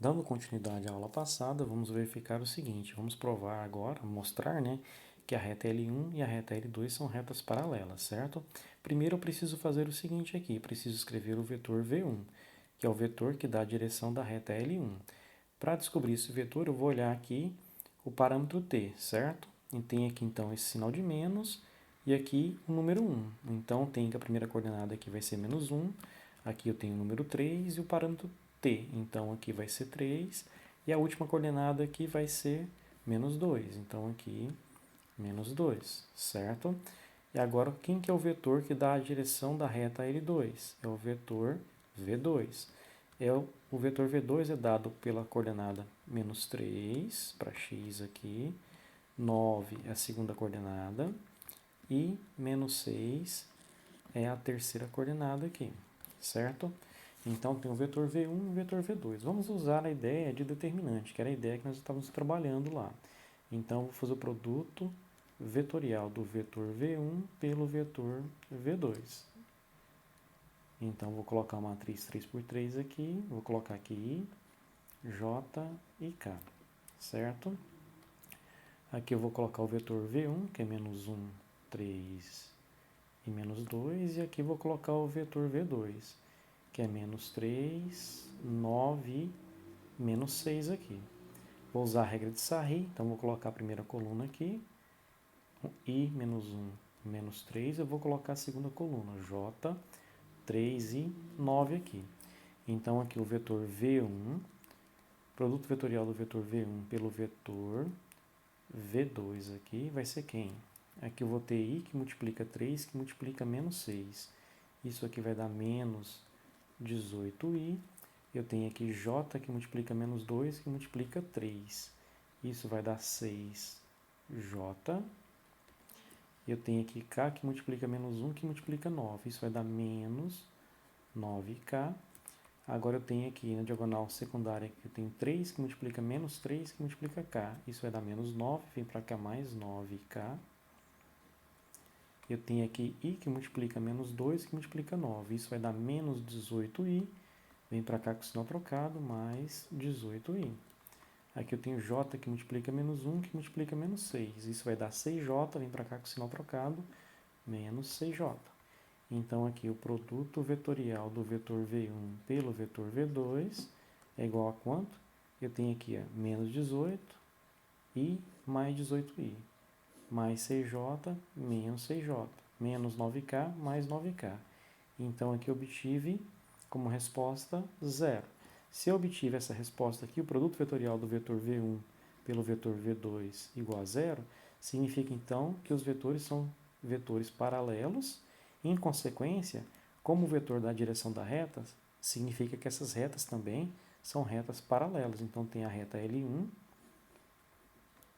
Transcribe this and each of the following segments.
Dando continuidade à aula passada, vamos verificar o seguinte, vamos provar agora, mostrar, que a reta L1 e a reta L2 são retas paralelas, certo? Primeiro eu preciso fazer o seguinte aqui, preciso escrever o vetor V1, que é o vetor que dá a direção da reta L1. Para descobrir esse vetor, eu vou olhar aqui o parâmetro t, certo? E tem aqui então esse sinal de menos e aqui o número 1. Então tem que a primeira coordenada aqui vai ser menos 1, aqui eu tenho o número 3 e o parâmetro t. Então aqui vai ser 3 e a última coordenada aqui vai ser menos 2. Então aqui menos 2, certo? E agora quem que é o vetor que dá a direção da reta L2? É o vetor V2. O vetor V2 é dado pela coordenada menos 3 para x aqui, 9 é a segunda coordenada e menos 6 é a terceira coordenada aqui, certo? Então tem o vetor V1 e o vetor V2. Vamos usar a ideia de determinante, que era a ideia que nós estávamos trabalhando lá. Então vou fazer o produto vetorial do vetor V1 pelo vetor V2. Então vou colocar uma matriz 3 por 3 aqui, vou colocar aqui I, J e K, certo? Aqui eu vou colocar o vetor V1, que é menos 1, 3 e menos 2, e aqui vou colocar o vetor V2, que é menos 3, 9 e menos 6 aqui. Vou usar a regra de Sarri, então vou colocar a primeira coluna aqui, I menos 1, menos 3, eu vou colocar a segunda coluna, J, 3 e 9 aqui. Então aqui o vetor V1, produto vetorial do vetor V1 pelo vetor V2 aqui vai ser quem? Aqui eu vou ter I que multiplica 3, que multiplica menos 6. Isso aqui vai dar menos 18i. Eu tenho aqui J que multiplica menos 2, que multiplica 3. Isso vai dar 6J. Eu tenho aqui K que multiplica menos 1, que multiplica 9. Isso vai dar menos 9K. Agora eu tenho aqui na diagonal secundária, eu tenho 3 que multiplica menos 3, que multiplica K. Isso vai dar menos 9, vem para cá mais 9K. Eu tenho aqui I que multiplica menos 2, que multiplica 9. Isso vai dar menos 18I. Vem para cá com o sinal trocado, mais 18i. Aqui eu tenho J que multiplica menos 1, que multiplica menos 6. Isso vai dar 6J, vem para cá com o sinal trocado, menos 6J. Então aqui o produto vetorial do vetor V1 pelo vetor V2 é igual a quanto? Eu tenho aqui menos 18i mais 18i, mais 6J menos 6J, menos 9K mais 9K. Então aqui eu obtive como resposta 0. Se eu obtive essa resposta aqui, o produto vetorial do vetor V1 pelo vetor V2 igual a 0, significa então que os vetores são vetores paralelos. Em consequência, como o vetor da direção da reta, significa que essas retas também são retas paralelas. Então tem a reta L1,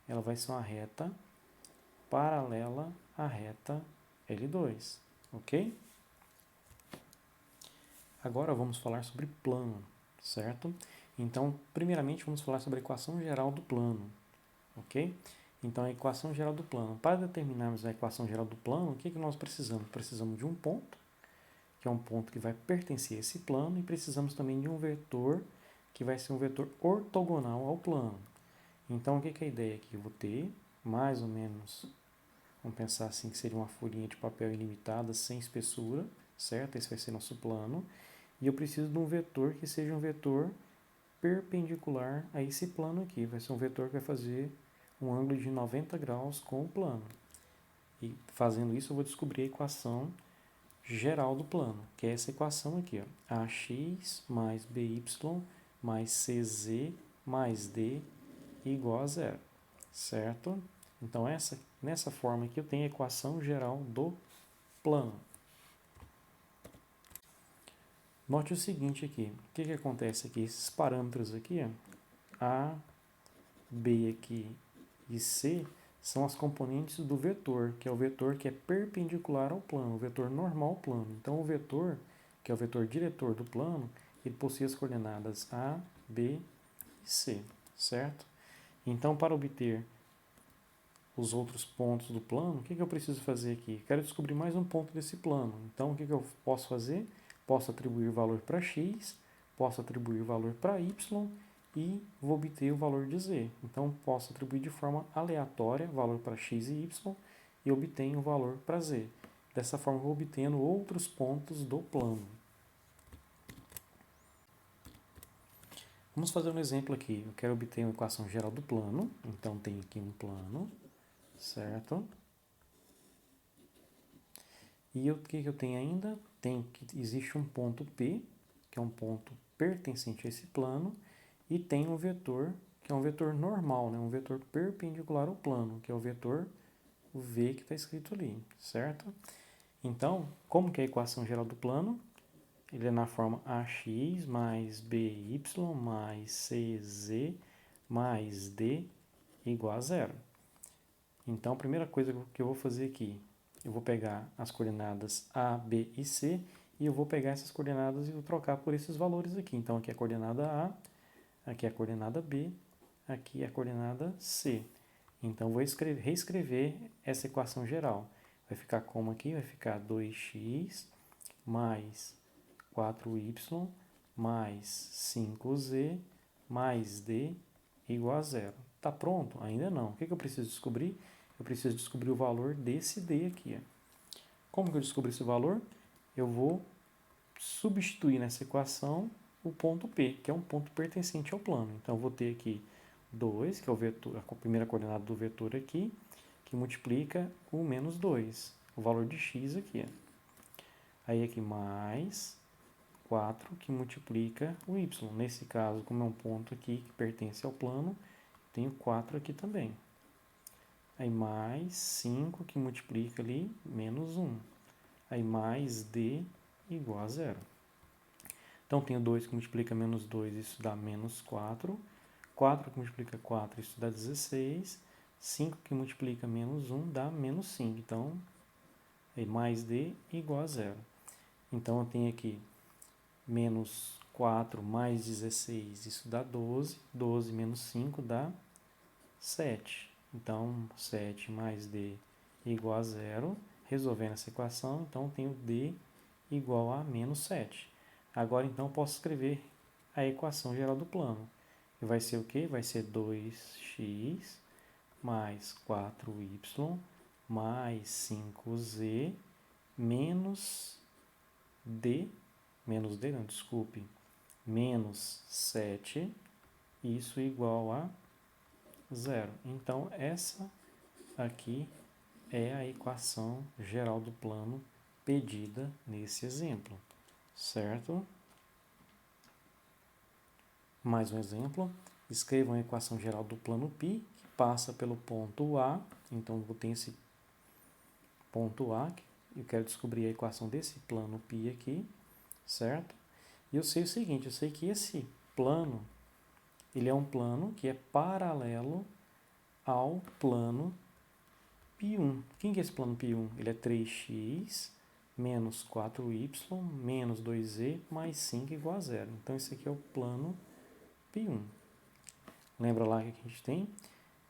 ela vai ser uma reta paralela à reta L2, ok? Agora vamos falar sobre plano, certo? Então, primeiramente vamos falar sobre a equação geral do plano, ok? Então, a equação geral do plano. Para determinarmos a equação geral do plano, o que nós precisamos? Precisamos de um ponto, que é um ponto que vai pertencer a esse plano, e precisamos também de um vetor, que vai ser um vetor ortogonal ao plano. Então, o que é a ideia aqui? Eu vou ter mais ou menos, vamos pensar assim, que seria uma folhinha de papel ilimitada, sem espessura, certo? Esse vai ser nosso plano. E eu preciso de um vetor que seja um vetor perpendicular a esse plano aqui. Vai ser um vetor que vai fazer um ângulo de 90 graus com o plano. E fazendo isso eu vou descobrir a equação geral do plano, que é essa equação aqui, ó. AX mais BY mais CZ mais D igual a 0, certo? Então nessa forma aqui eu tenho a equação geral do plano. Note o seguinte aqui, o que acontece aqui? Esses parâmetros aqui, ó, A, B aqui e C, são as componentes do vetor, que é o vetor que é perpendicular ao plano, o vetor normal ao plano. Então o vetor, que é o vetor diretor do plano, ele possui as coordenadas A, B e C, certo? Então para obter os outros pontos do plano, o que eu preciso fazer aqui? Quero descobrir mais um ponto desse plano. Então o que eu posso fazer? Posso atribuir valor para x, posso atribuir valor para y e vou obter o valor de z. Então, posso atribuir de forma aleatória valor para x e y e obtenho o valor para z. Dessa forma, vou obtendo outros pontos do plano. Vamos fazer um exemplo aqui. Eu quero obter uma equação geral do plano. Então, tenho aqui um plano, certo? E o que eu tenho ainda? Existe um ponto P, que é um ponto pertencente a esse plano, e tem um vetor, que é um vetor normal, né? Um vetor perpendicular ao plano, que é o vetor V que está escrito ali, certo? Então, como que é a equação geral do plano? Ele é na forma ax mais by mais cz mais d igual a zero. Então, a primeira coisa que eu vou fazer aqui, eu vou pegar as coordenadas A, B e C e eu vou pegar essas coordenadas e vou trocar por esses valores aqui. Então, aqui é a coordenada A, aqui é a coordenada B, aqui é a coordenada C. Então, eu vou reescrever essa equação geral. Vai ficar como aqui? Vai ficar 2x mais 4y mais 5z mais d igual a zero. Está pronto? Ainda não. O que eu preciso descobrir? Eu preciso descobrir o valor desse d aqui. Como que eu descubro esse valor? Eu vou substituir nessa equação o ponto P, que é um ponto pertencente ao plano. Então, eu vou ter aqui 2, que é o vetor, a primeira coordenada do vetor aqui, que multiplica o menos 2, o valor de x aqui. Aí aqui mais 4, que multiplica o y. Nesse caso, como é um ponto aqui que pertence ao plano, tenho 4 aqui também. Aí mais 5, que multiplica ali, menos 1. Aí mais d igual a zero. Então, tenho 2 que multiplica menos 2, isso dá menos 4. 4 que multiplica 4, isso dá 16. 5 que multiplica menos 1 dá menos 5. Então, aí mais d igual a zero. Então, eu tenho aqui menos 4 mais 16, isso dá 12. 12 menos 5 dá 7. Então, 7 mais d igual a zero. Resolvendo essa equação, então, eu tenho d igual a menos 7. Agora, então, eu posso escrever a equação geral do plano. E vai ser o quê? Vai ser 2x mais 4y mais 5z menos d, não, desculpe, menos 7, isso igual a zero. Então, essa aqui é a equação geral do plano pedida nesse exemplo, certo? Mais um exemplo. Escrevam a equação geral do plano π, que passa pelo ponto A. Então, vou ter esse ponto A. Eu quero descobrir a equação desse plano π aqui, certo? E eu sei o seguinte, eu sei que esse plano, ele é um plano que é paralelo ao plano π1. Quem que é esse plano π1? Ele é 3x menos 4y menos 2z mais 5 igual a zero. Então, esse aqui é o plano π1. Lembra lá que a gente tem?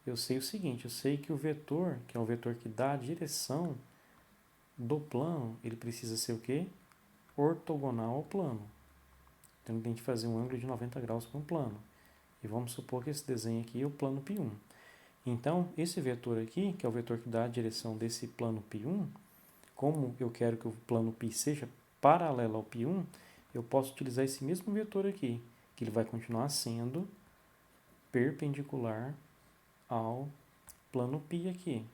Eu sei o seguinte, eu sei que o vetor, que é o vetor que dá a direção do plano, ele precisa ser o quê? Ortogonal ao plano. Então, tem que fazer um ângulo de 90 graus com o plano. E vamos supor que esse desenho aqui é o plano π1. Então, esse vetor aqui, que é o vetor que dá a direção desse plano π1, como eu quero que o plano π seja paralelo ao π1, eu posso utilizar esse mesmo vetor aqui, que ele vai continuar sendo perpendicular ao plano π aqui.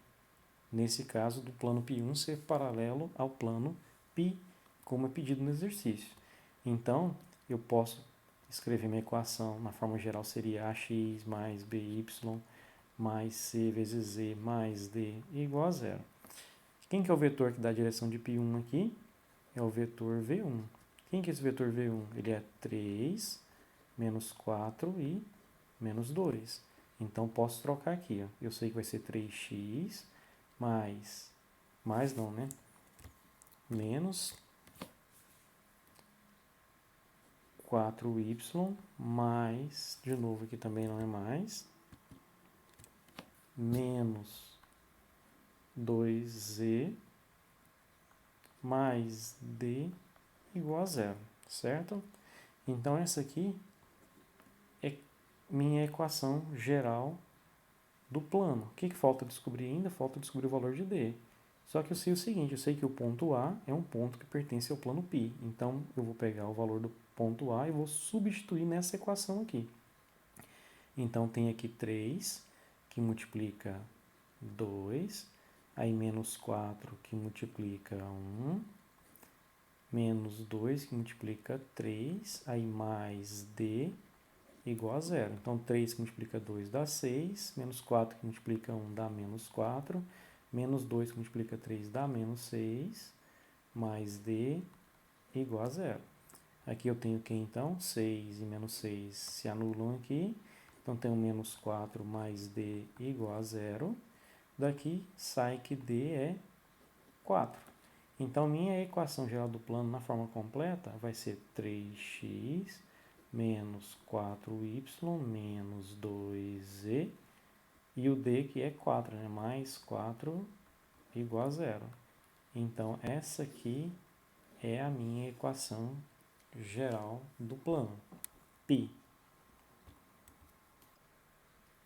Nesse caso, do plano π1 ser paralelo ao plano π, como é pedido no exercício. Então, eu posso escrever minha equação, na forma geral seria ax mais by mais c vezes z mais d igual a zero. Quem que é o vetor que dá a direção de π1 aqui? É o vetor v1. Quem que é esse vetor v1? Ele é 3, menos 4 e menos 2. Então, posso trocar aqui. Ó. Eu sei que vai ser 3x mais não, né? Menos 4y mais, de novo aqui também não é mais, menos 2z mais d igual a zero, certo? Então, essa aqui é minha equação geral do plano. O que falta descobrir ainda? Falta descobrir o valor de D. Só que eu sei o seguinte, eu sei que o ponto A é um ponto que pertence ao plano π. Então, eu vou pegar o valor do ponto A e vou substituir nessa equação aqui. Então, tem aqui 3, que multiplica 2, aí menos 4, que multiplica 1, menos 2, que multiplica 3, aí mais D, igual a zero. Então, 3 que multiplica 2 dá 6, menos 4 que multiplica 1 dá menos 4, menos 2 que multiplica 3 dá menos 6, mais D igual a zero. Aqui eu tenho que então? 6 e menos 6 se anulam aqui. Então, tenho menos 4 mais D igual a zero. Daqui sai que D é 4. Então, minha equação geral do plano na forma completa vai ser 3x menos 4y menos 2z, e o d que é 4, né? Mais 4 igual a zero. Então, essa aqui é a minha equação geral do plano, π.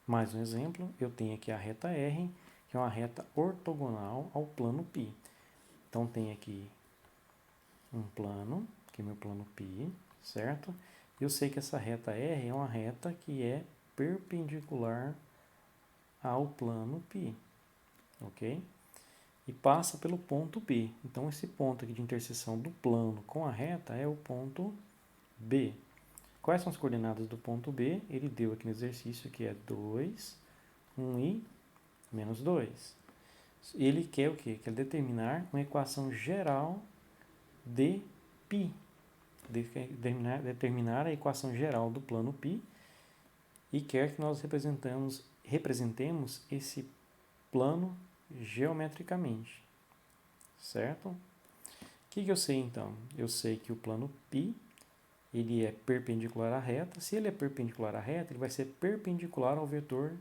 Mais um exemplo, eu tenho aqui a reta R, que é uma reta ortogonal ao plano π. Então, tem aqui um plano, que é meu plano π, certo? Eu sei que essa reta R é uma reta que é perpendicular ao plano π, ok? E passa pelo ponto B. Então, esse ponto aqui de interseção do plano com a reta é o ponto B. Quais são as coordenadas do ponto B? Ele deu aqui no exercício que é 2, 1 e menos 2. Ele quer o quê? Quer determinar uma equação geral de π. Determinar a equação geral do plano π e quer que nós representemos esse plano geometricamente, certo? O que eu sei então? Eu sei que o plano π ele é perpendicular à reta. Se ele é perpendicular à reta, ele vai ser perpendicular ao vetor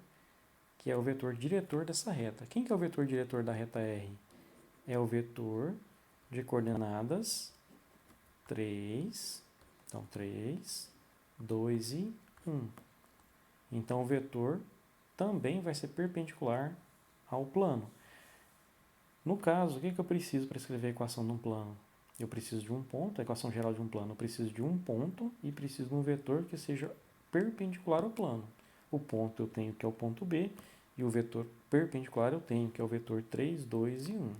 que é o vetor diretor dessa reta. Quem que é o vetor diretor da reta R? É o vetor de coordenadas 3, então 3, 2 e 1. Então, o vetor também vai ser perpendicular ao plano. No caso, o que eu preciso para escrever a equação de um plano? Eu preciso de um ponto, a equação geral de um plano, eu preciso de um ponto e preciso de um vetor que seja perpendicular ao plano. O ponto eu tenho que é o ponto B e o vetor perpendicular eu tenho que é o vetor 3, 2 e 1.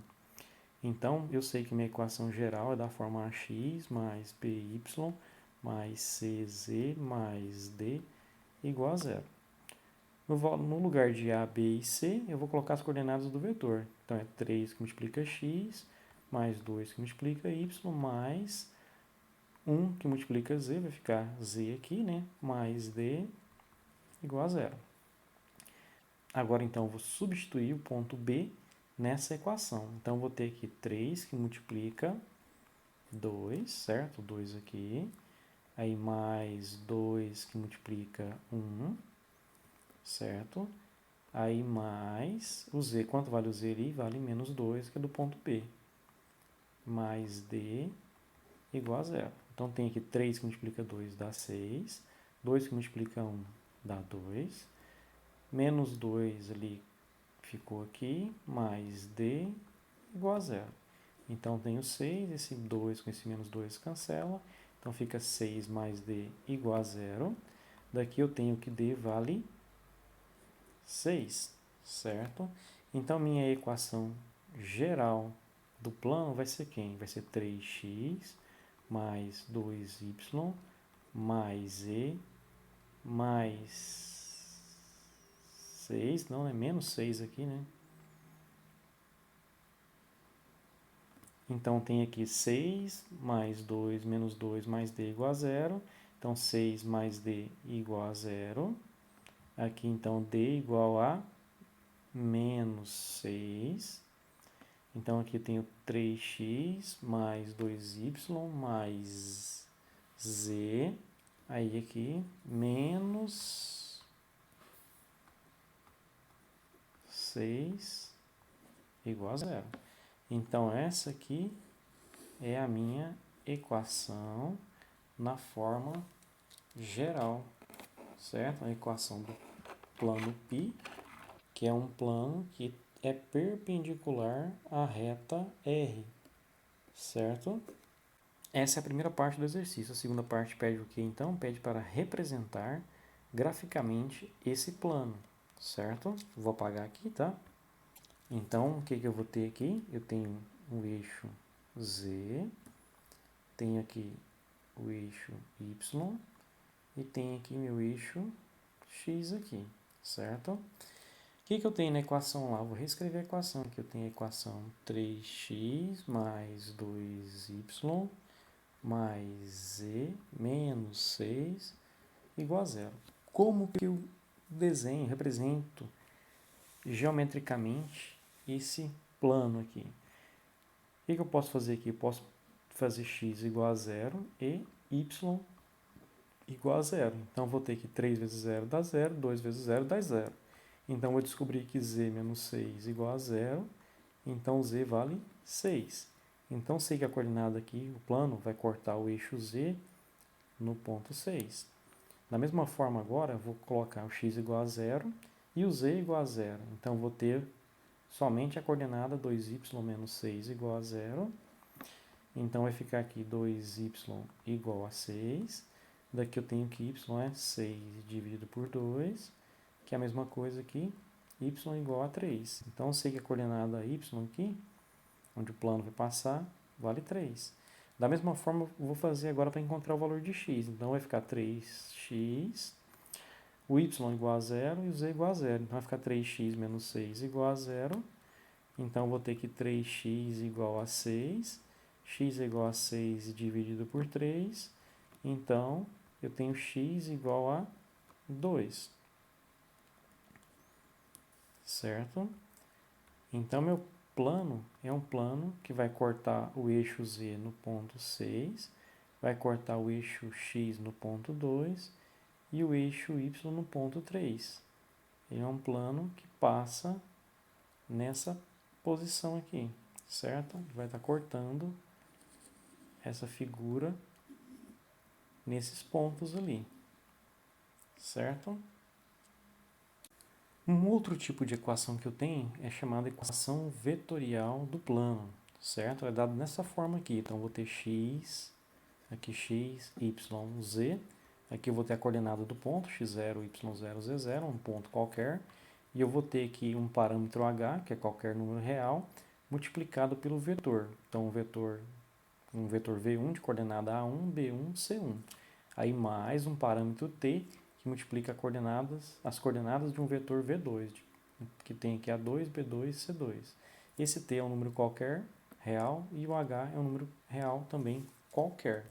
Então, eu sei que minha equação geral é da forma ax mais by mais cz mais d igual a zero. No lugar de A, B e C, eu vou colocar as coordenadas do vetor. Então, é 3 que multiplica x, mais 2 que multiplica y, mais 1 que multiplica z, vai ficar z aqui, né? Mais d igual a zero. Agora, então, eu vou substituir o ponto B nessa equação. Então, eu vou ter aqui 3 que multiplica 2, certo? 2 aqui. Aí, mais 2 que multiplica 1, certo? Aí, mais o z. Quanto vale o z ali? Vale menos 2, que é do ponto B. Mais d igual a zero. Então, tem aqui 3 que multiplica 2 dá 6. 2 que multiplica 1 dá 2. Menos 2 ali ficou aqui, mais d igual a zero. Então, tenho 6, esse 2 com esse menos 2 cancela. Então, fica 6 mais d igual a zero. Daqui eu tenho que d vale 6, certo? Então, minha equação geral do plano vai ser quem? Vai ser 3x mais 2y mais e mais 6, não, é menos 6 aqui, né? Então, tem aqui 6 mais 2 menos 2 mais d igual a zero. Então, 6 mais d igual a zero. Aqui, então, d igual a menos 6. Então, aqui eu tenho 3x mais 2y mais z. Aí, aqui, menos 6 igual a zero. Então, essa aqui é a minha equação na forma geral, certo? A equação do plano π, que é um plano que é perpendicular à reta R, certo? Essa é a primeira parte do exercício. A segunda parte pede o que então? Pede para representar graficamente esse plano, certo? Vou apagar aqui, tá? Então, o que eu vou ter aqui? Eu tenho o eixo Z, tenho aqui o eixo Y e tenho aqui meu eixo X aqui, certo? O que eu tenho na equação lá? Vou reescrever a equação aqui. Eu tenho a equação 3x mais 2y mais z menos 6 igual a zero. Como que eu desenho, represento geometricamente esse plano aqui? O que eu posso fazer aqui? Eu posso fazer x igual a zero e y igual a zero. Então, vou ter que 3 vezes 0 dá 0, 2 vezes 0 dá 0. Então, eu descobri que z menos 6 igual a 0, então z vale 6. Então, sei que a coordenada aqui, o plano, vai cortar o eixo z no ponto 6. Da mesma forma agora, eu vou colocar o x igual a 0 e o z igual a 0. Então, vou ter somente a coordenada 2y menos 6 igual a 0. Então, vai ficar aqui 2y igual a 6. Daqui eu tenho que y é 6 dividido por 2, que é a mesma coisa aqui, y igual a 3. Então, eu sei que a coordenada y aqui, onde o plano vai passar, vale 3. Da mesma forma, eu vou fazer agora para encontrar o valor de x. Então, vai ficar 3x, o y igual a 0 e o z igual a 0. Então, vai ficar 3x menos 6 igual a 0. Então, eu vou ter que 3x igual a 6. X é igual a 6 dividido por 3. Então, eu tenho x igual a 2. Certo? Então, meu plano é um plano que vai cortar o eixo z no ponto 6, vai cortar o eixo x no ponto 2 e o eixo y no ponto 3. Ele é um plano que passa nessa posição aqui, certo? Vai estar cortando essa figura nesses pontos ali, certo? Um outro tipo de equação que eu tenho é chamada equação vetorial do plano, certo? É dado dessa forma aqui. Então, eu vou ter x, aqui x, y, z. Aqui eu vou ter a coordenada do ponto, x0, y0, z0, um ponto qualquer. E eu vou ter aqui um parâmetro h, que é qualquer número real, multiplicado pelo vetor. Então, um vetor v1 de coordenada a1, b1, c1. Aí mais um parâmetro t, que multiplica as coordenadas de um vetor v2, que tem aqui a2, b2, c2. Esse t é um número qualquer, real, e o h é um número real também qualquer.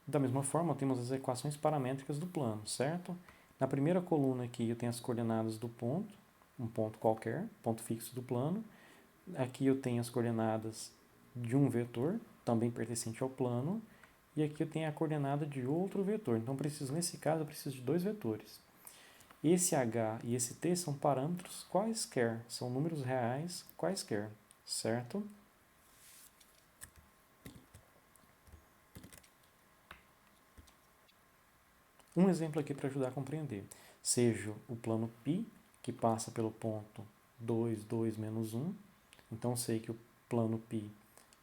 Da mesma forma, temos as equações paramétricas do plano, certo? Na primeira coluna aqui eu tenho as coordenadas do ponto, um ponto qualquer, ponto fixo do plano. Aqui eu tenho as coordenadas de um vetor, também pertencente ao plano. E aqui eu tenho a coordenada de outro vetor. Então, nesse caso, eu preciso de dois vetores. Esse h e esse t são parâmetros quaisquer, são números reais quaisquer, certo? Um exemplo aqui para ajudar a compreender. Seja o plano π, que passa pelo ponto 2, 2, menos 1. Então, sei que o plano π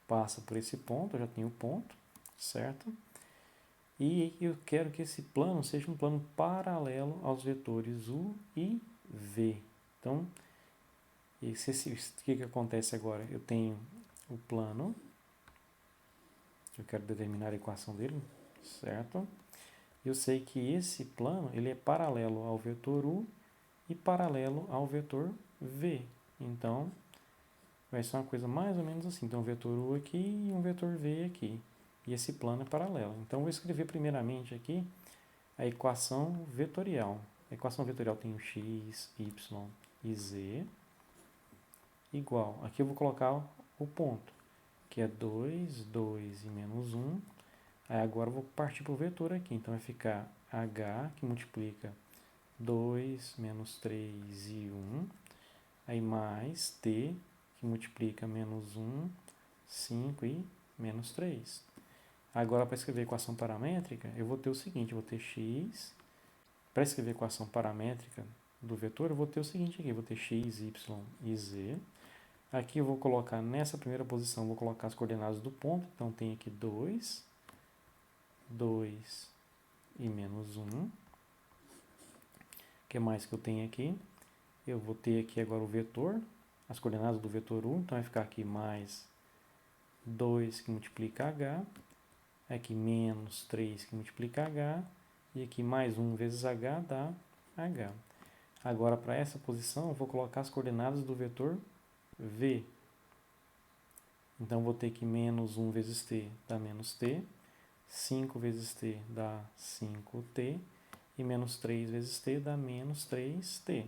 passa por esse ponto, eu já tenho o ponto, certo? E eu quero que esse plano seja um plano paralelo aos vetores u e v. Então, o que acontece agora? Eu tenho o plano, eu quero determinar a equação dele, certo? Eu sei que esse plano ele é paralelo ao vetor u e paralelo ao vetor v. Então, vai ser uma coisa mais ou menos assim. Então, um vetor u aqui e um vetor v aqui. E esse plano é paralelo. Então, eu vou escrever primeiramente aqui a equação vetorial. A equação vetorial tem o x, y e z igual. Aqui eu vou colocar o ponto, que é 2, 2 e menos 1. Aí agora eu vou partir para o vetor aqui. Então, vai ficar h, que multiplica 2, menos 3 e 1. Aí mais t, que multiplica menos 1, 5 e menos 3. Agora, para escrever a equação paramétrica, eu vou ter o seguinte, eu vou ter x. Para escrever a equação paramétrica do vetor, eu vou ter o seguinte aqui, eu vou ter x, y e z. Aqui eu vou colocar, nessa primeira posição, eu vou colocar as coordenadas do ponto. Então, tem aqui 2, 2 e menos 1. O que mais que eu tenho aqui? Eu vou ter aqui agora o vetor, as coordenadas do vetor 1. Então, vai ficar aqui mais 2 que multiplica h. Aqui menos 3 que multiplica h. E aqui mais 1 vezes h dá h. Agora, para essa posição, eu vou colocar as coordenadas do vetor v. Então, vou ter que menos 1 vezes t dá menos t. 5 vezes t dá 5t. E menos 3 vezes t dá menos 3t.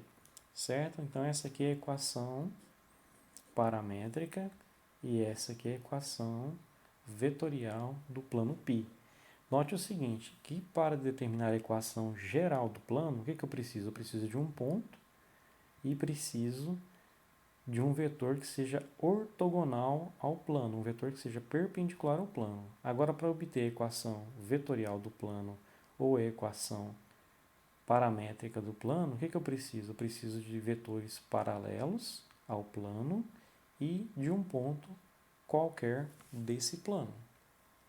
Certo? Então, essa aqui é a equação paramétrica. E essa aqui é a equação vetorial do plano π. Note o seguinte, que para determinar a equação geral do plano, o que eu preciso? Eu preciso de um ponto e preciso de um vetor que seja ortogonal ao plano, um vetor que seja perpendicular ao plano. Agora, para obter a equação vetorial do plano ou a equação paramétrica do plano, o que eu preciso? Eu preciso de vetores paralelos ao plano e de um ponto qualquer desse plano.